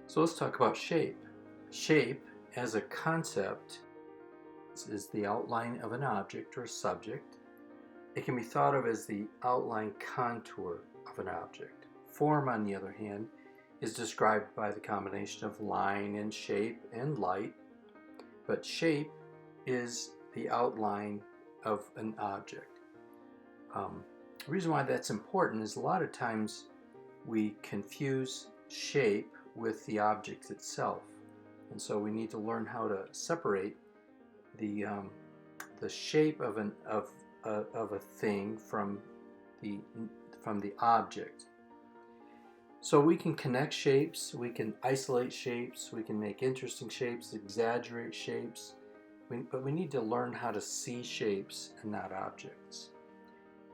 So let's talk about shape. Shape, as a concept, is the outline of an object or subject. It can be thought of as the outline contour of an object. Form, on the other hand, is described by the combination of line and shape and light, but shape is the outline of an object. The reason why that's important is a lot of times we confuse shape with the object itself, and so we need to learn how to separate the shape of a thing from the object. So we can connect shapes, we can isolate shapes, we can make interesting shapes, exaggerate shapes, but we need to learn how to see shapes and not objects.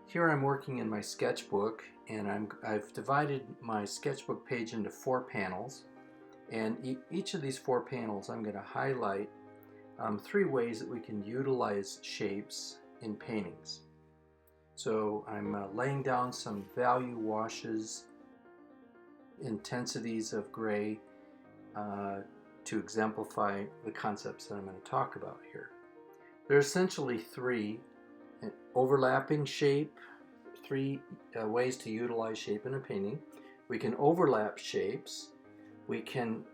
Here I'm working in my sketchbook, and I've divided my sketchbook page into 4 panels, and each of these 4 panels I'm going to highlight 3 ways that we can utilize shapes in paintings. So I'm laying down some value washes, intensities of gray, to exemplify the concepts that I'm going to talk about here. There are essentially 3: overlapping shape, 3 ways to utilize shape in a painting. We can overlap shapes. We can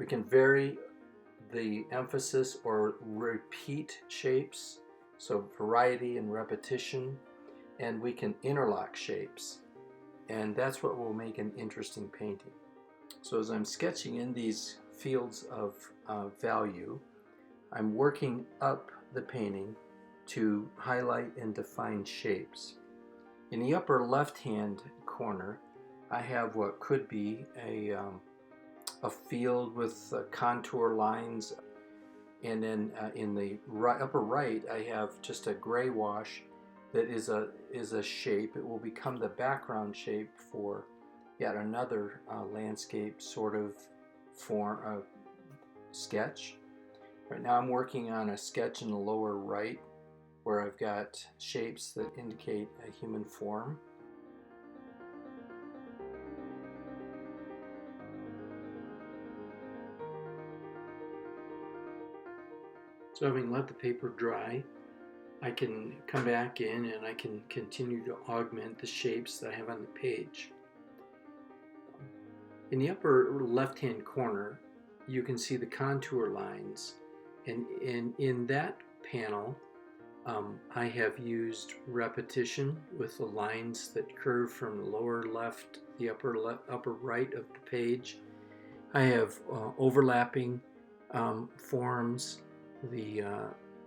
vary the emphasis or repeat shapes, so variety and repetition, and we can interlock shapes, and that's what will make an interesting painting. So as I'm sketching in these fields of value, I'm working up the painting to highlight and define shapes. In the upper left-hand corner, I have what could be a field with contour lines, and then in the upper right, I have just a gray wash that is a shape. It will become the background shape for yet another landscape sort of form sketch. Right now I'm working on a sketch in the lower right where I've got shapes that indicate a human form. So having let the paper dry, I can come back in and I can continue to augment the shapes that I have on the page. In the upper left-hand corner, you can see the contour lines, and in that panel, I have used repetition with the lines that curve from the lower left, the upper right of the page. I have overlapping forms, the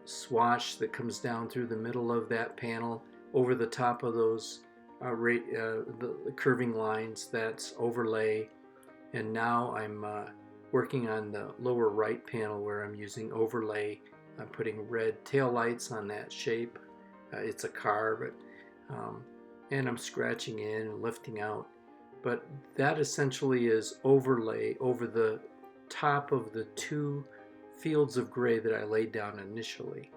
swash that comes down through the middle of that panel over the top of those the curving lines, that's overlay. And now I'm working on the lower right panel where I'm using overlay. I'm putting red tail lights on that shape. It's a car, but and I'm scratching in and lifting out. But that essentially is overlay over the top of the 2 fields of gray that I laid down initially.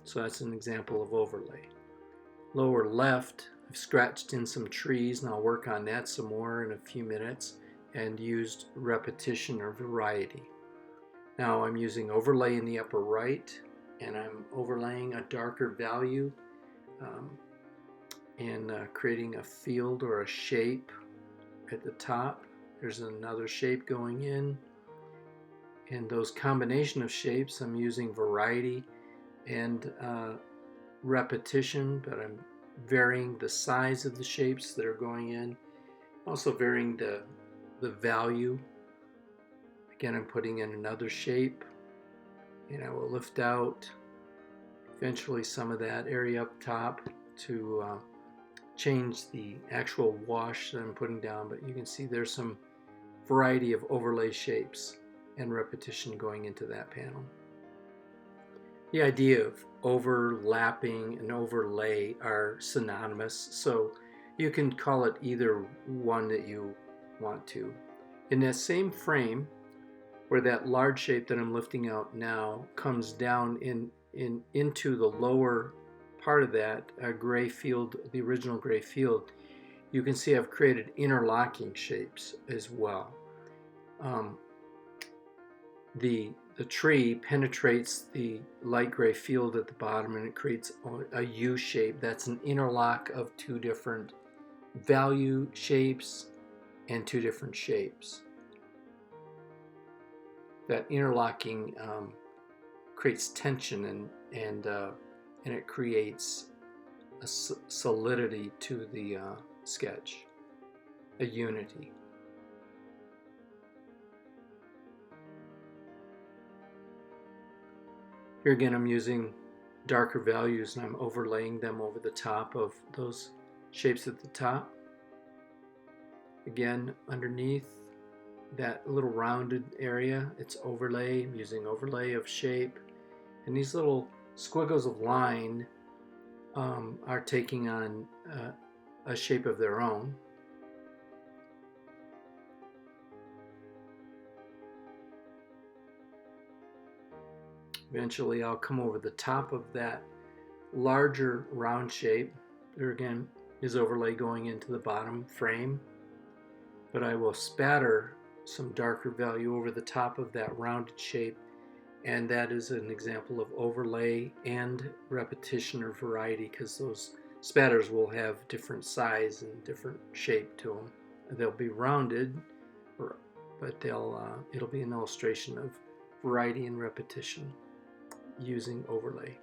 So that's an example of overlay. Lower left, I've scratched in some trees, and I'll work on that some more in a few minutes, and used repetition or variety. Now I'm using overlay in the upper right, and I'm overlaying a darker value and creating a field or a shape at the top. There's another shape going in. And those combination of shapes, I'm using variety and repetition, but I'm varying the size of the shapes that are going in. Also varying the value. Again, I'm putting in another shape, and I will lift out eventually some of that area up top to change the actual wash that I'm putting down, but you can see there's some variety of overlay shapes and repetition going into that panel. The idea of overlapping and overlay are synonymous, so you can call it either one that you want to. In that same frame, where that large shape that I'm lifting out now comes down into the lower part of that gray field, the original gray field, you can see I've created interlocking shapes as well. um, the tree penetrates the light gray field at the bottom and it creates a U shape. That's an interlock of two different value shapes and two different shapes. That interlocking creates tension and it creates a solidity to the sketch, a unity. Here again, I'm using darker values and I'm overlaying them over the top of those shapes at the top. Again, underneath that little rounded area, it's overlay. I'm using overlay of shape. And these little squiggles of line are taking on a shape of their own. Eventually I'll come over the top of that larger round shape. There again is overlay going into the bottom frame, but I will spatter some darker value over the top of that rounded shape, and that is an example of overlay and repetition or variety, because those spatters will have different size and different shape to them. They'll be rounded, but it'll be an illustration of variety and repetition using overlay.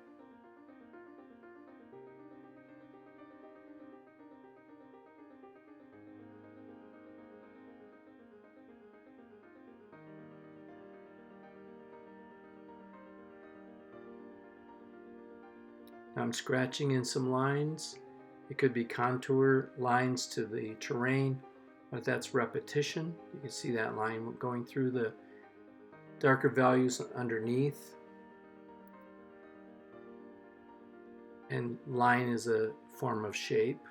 I'm scratching in some lines. It could be contour lines to the terrain, but that's repetition. You can see that line going through the darker values underneath. And line is a form of shape.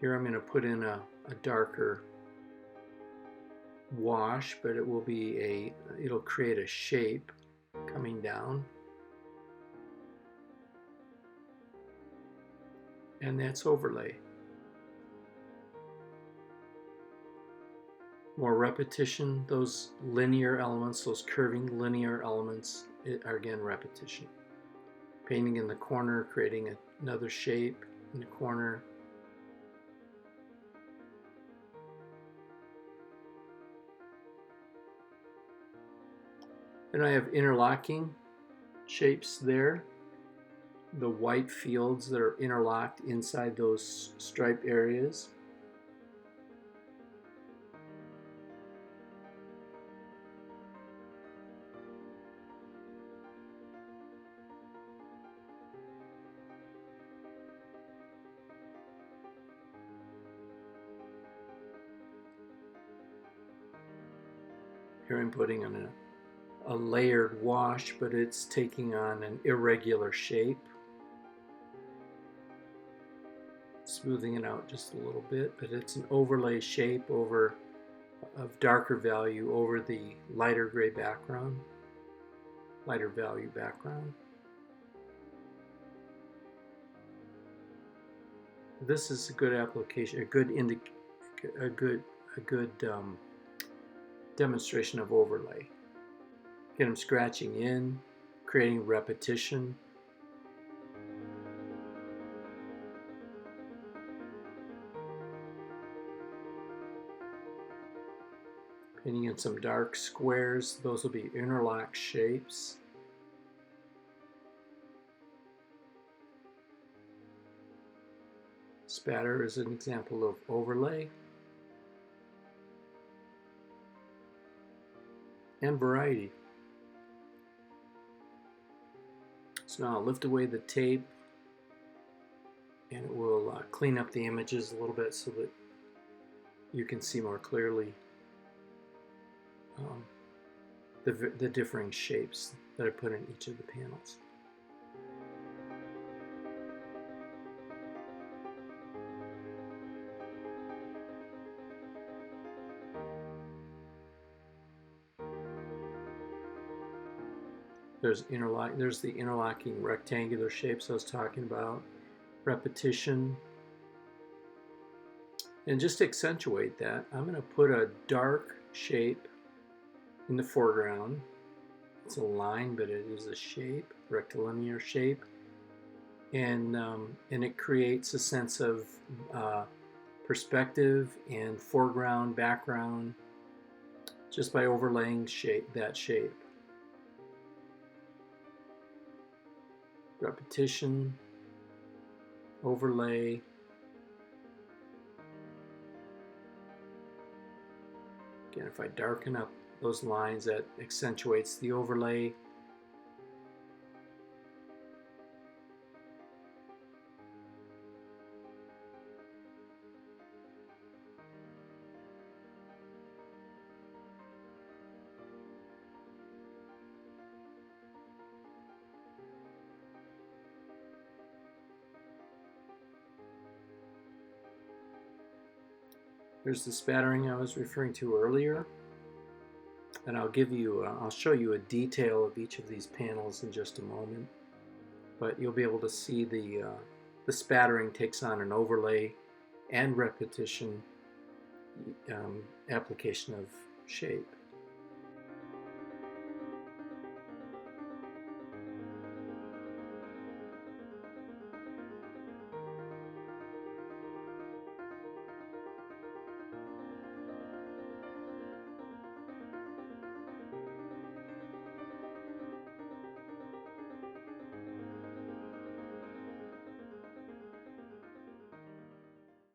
Here I'm going to put in a darker wash, but it will be it'll create a shape coming down. And that's overlay. More repetition, those linear elements, those curving linear elements are again repetition. Painting in the corner, creating another shape in the corner. Then I have interlocking shapes there. The white fields that are interlocked inside those stripe areas. Here I'm putting on a layered wash, but it's taking on an irregular shape. Smoothing it out just a little bit, but it's an overlay shape of darker value over the lighter gray background, lighter value background. This is a good application, a good demonstration of overlay. Again, I'm scratching in, creating repetition. Painting in some dark squares, those will be interlock shapes. Spatter is an example of overlay. And variety. So now I'll lift away the tape and it will clean up the images a little bit so that you can see more clearly the differing shapes that I put in each of the panels. There's the interlocking rectangular shapes I was talking about. Repetition. And just to accentuate that, I'm going to put a dark shape in the foreground. It's a line, but it is a shape, rectilinear shape. And it creates a sense of perspective and foreground, background, just by overlaying that shape. Repetition, overlay. Again, if I darken up those lines, that accentuates the overlay. There's the spattering I was referring to earlier, and I'll show you a detail of each of these panels in just a moment. But you'll be able to see the spattering takes on an overlay and repetition application of shape.